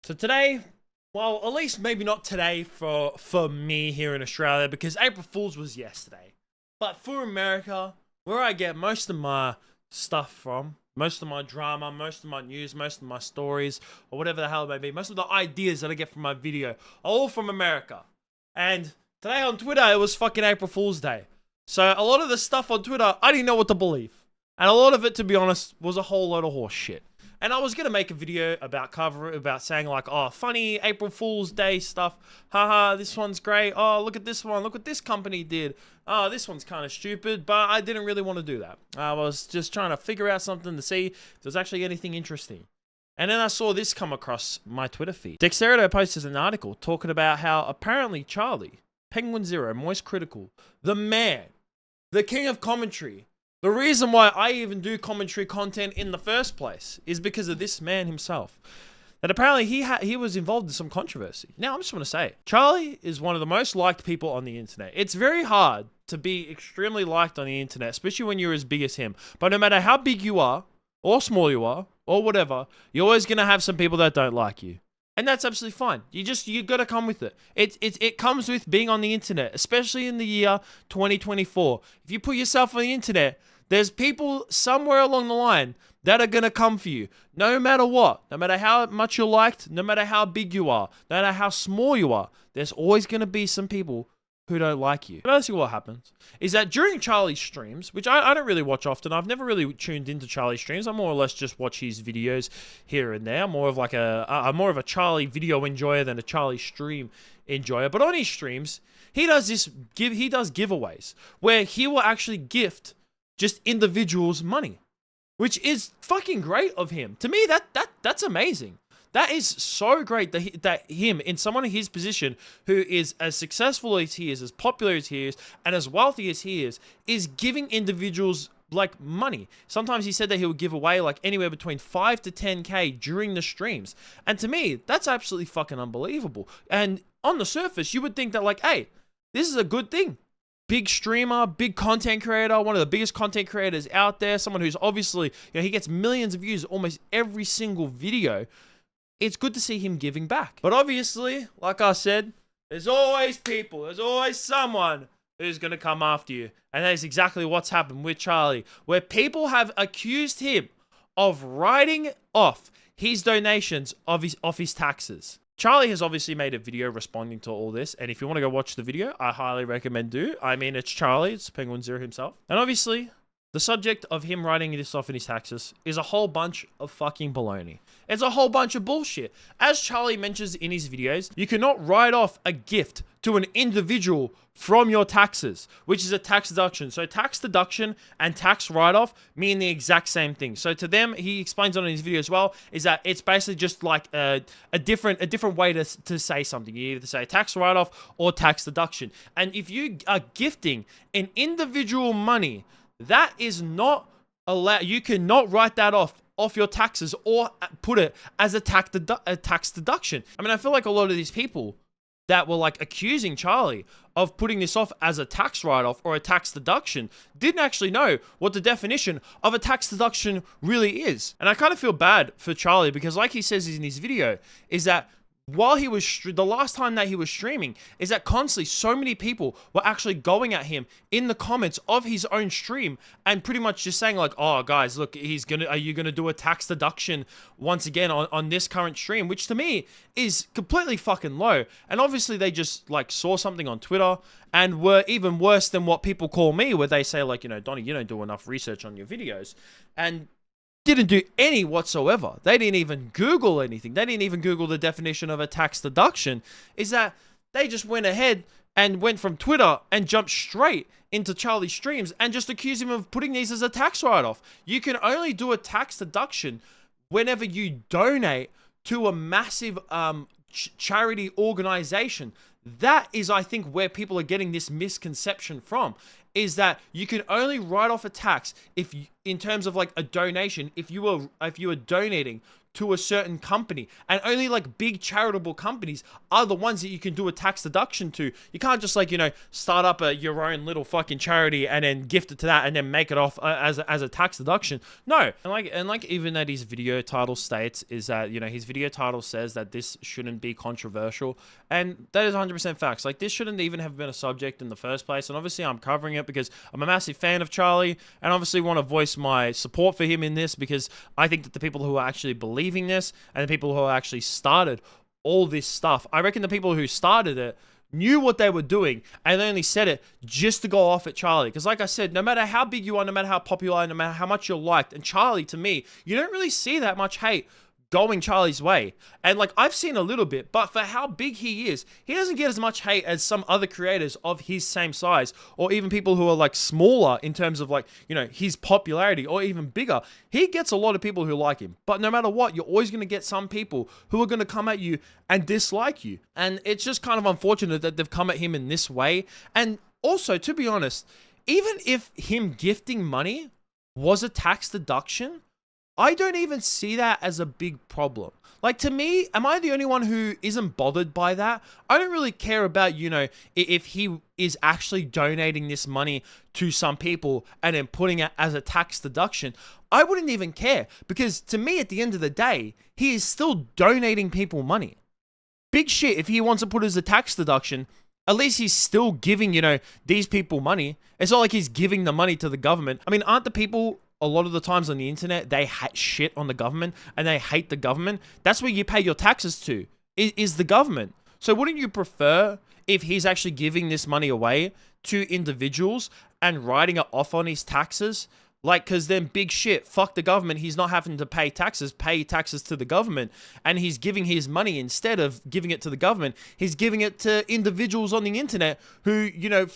So today, well, at least maybe not today for me here in Australia, because April Fool's was yesterday. But for America, where I get most of my stuff from, most of my drama, most of my news, most of my stories, or whatever the hell it may be, most of the ideas that I get from my video are all from America. And today on Twitter, it was fucking April Fool's Day. So a lot of the stuff on Twitter, I didn't know what to believe. And a lot of it, to be honest, was a whole load of horse shit. And I was going to make a video about saying like, oh, funny April Fool's Day stuff. Haha, this one's great. Oh, look at this one. Look what this company did. Oh, this one's kind of stupid. But I didn't really want to do that. I was just trying to figure out something to see if there's actually anything interesting. And then I saw this come across my Twitter feed. Dexerito posted an article talking about how apparently Charlie, Penguin Zero, Moist Critical, the man, the king of commentary, the reason why I even do commentary content in the first place is because of this man himself. That apparently he was involved in some controversy. Now, I'm just want to say, Charlie is one of the most liked people on the internet. It's very hard to be extremely liked on the internet, especially when you're as big as him. But no matter how big you are, or small you are, or whatever, you're always going to have some people that don't like you. And that's absolutely fine. You got to come with it. It comes with being on the internet, especially in the year 2024. If you put yourself on the internet, there's people somewhere along the line that are going to come for you, no matter what, no matter how much you're liked, no matter how big you are, no matter how small you are, there's always going to be some people who don't like you. But basically what happens is that during Charlie's streams, which I don't really watch often, I've never really tuned into Charlie's streams. I more or less just watch his videos here and there. I'm more of like I'm more of a Charlie video enjoyer than a Charlie stream enjoyer. But on his streams, he does giveaways where he will actually gift just individuals money, which is fucking great of him. To me, that's amazing. That is so great that him, in someone in his position, who is as successful as he is, as popular as he is, and as wealthy as he is giving individuals like money. Sometimes he said that he would give away like anywhere between 5 to 10K during the streams. And to me, that's absolutely fucking unbelievable. And on the surface, you would think that like, hey, this is a good thing. Big streamer, big content creator, one of the biggest content creators out there, someone who's obviously, he gets millions of views almost every single video. It's good to see him giving back. But obviously, like I said, there's always people, there's always someone who's going to come after you. And that is exactly what's happened with Charlie, where people have accused him of writing off his donations of his taxes. Charlie has obviously made a video responding to all this, and if you want to go watch the video, I highly recommend do. I mean, it's Charlie, it's Penguin Zero himself. And obviously, the subject of him writing this off in his taxes is a whole bunch of fucking baloney. It's a whole bunch of bullshit. As Charlie mentions in his videos, you cannot write off a gift to an individual from your taxes, which is a tax deduction. So tax deduction and tax write-off mean the exact same thing. So to them, he explains on in his video as well, is that it's basically just like a different way to say something. You either say tax write-off or tax deduction. And if you are gifting an individual money, that is not allowed. You cannot write that off your taxes or put it as a tax deduction. I mean, I feel like a lot of these people that were like accusing Charlie of putting this off as a tax write-off or a tax deduction didn't actually know what the definition of a tax deduction really is. And I kind of feel bad for Charlie because like he says in his video, is that while he was, the last time that he was streaming, is that constantly so many people were actually going at him in the comments of his own stream and pretty much just saying like, oh guys, look, are you gonna do a tax deduction once again on this current stream, which to me is completely fucking low. And obviously they just like saw something on Twitter and were even worse than what people call me, where they say like, Donnie, you don't do enough research on your videos. And didn't do any whatsoever. They didn't even Google anything. They didn't even Google the definition of a tax deduction. Is that they just went ahead and went from Twitter and jumped straight into Charlie's streams and just accused him of putting these as a tax write-off. You can only do a tax deduction whenever you donate to a massive charity organization. That is, I think, where people are getting this misconception from, is that you can only write off a tax if you, in terms of like a donation, if you were donating to a certain company, and only like big charitable companies are the ones that you can do a tax deduction to. You can't just like, you know, start up your own little fucking charity and then gift it to that and then make it off as a tax deduction. No. And like even that his video title states is that, you know, his video title says that this shouldn't be controversial, and that is 100% facts. Like, this shouldn't even have been a subject in the first place, and obviously I'm covering it because I'm a massive fan of Charlie, and obviously want to voice my support for him in this, because I think that the people who are actually believing this and the people who actually started all this stuff, I reckon the people who started it knew what they were doing, and they only said it just to go off at Charlie. Because like I said, no matter how big you are, no matter how popular, no matter how much you're liked, and Charlie, to me, you don't really see that much hate going Charlie's way. And like, I've seen a little bit, but for how big he is, he doesn't get as much hate as some other creators of his same size, or even people who are like smaller in terms of like, you know, his popularity, or even bigger. He gets a lot of people who like him, but no matter what, you're always going to get some people who are going to come at you and dislike you. And it's just kind of unfortunate that they've come at him in this way. And also, to be honest, even if him gifting money was a tax deduction, I don't even see that as a big problem. Like, to me, am I the only one who isn't bothered by that? I don't really care about, you know, if he is actually donating this money to some people and then putting it as a tax deduction. I wouldn't even care, because to me, at the end of the day, he is still donating people money. Big shit, if he wants to put it as a tax deduction, at least he's still giving, you know, these people money. It's not like he's giving the money to the government. I mean, aren't the people a lot of the times on the internet, they hate shit on the government and they hate the government? That's where you pay your taxes to, is the government. So wouldn't you prefer if he's actually giving this money away to individuals and writing it off on his taxes? Like, because then big shit, fuck the government. He's not having to pay taxes to the government. And he's giving his money, instead of giving it to the government, he's giving it to individuals on the internet who, you know,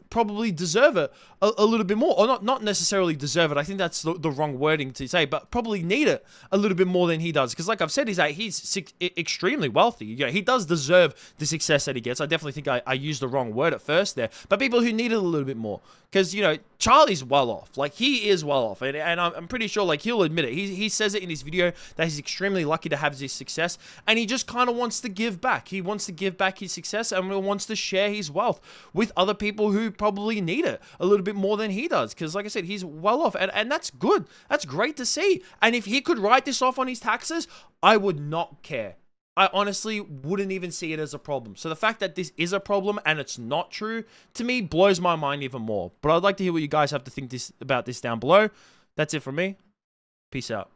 probably deserve it a little bit more, or not necessarily deserve it. I think that's the wrong wording to say, but probably need it a little bit more than he does. Because like I've said, he's extremely wealthy. You know, he does deserve the success that he gets. I definitely think I used the wrong word at first there, but people who need it a little bit more. Because, you know, Charlie's well off. Like, he is well off. And I'm pretty sure, like, he'll admit it. He says it in his video that he's extremely lucky to have this success. And he just kind of wants to give back. He wants to give back his success and wants to share his wealth with other people who probably need it a little bit more than he does. Because, like I said, he's well off. And that's good. That's great to see. And if he could write this off on his taxes, I would not care. I honestly wouldn't even see it as a problem. So the fact that this is a problem and it's not true, to me, blows my mind even more. But I'd like to hear what you guys have to think about this down below. That's it from me. Peace out.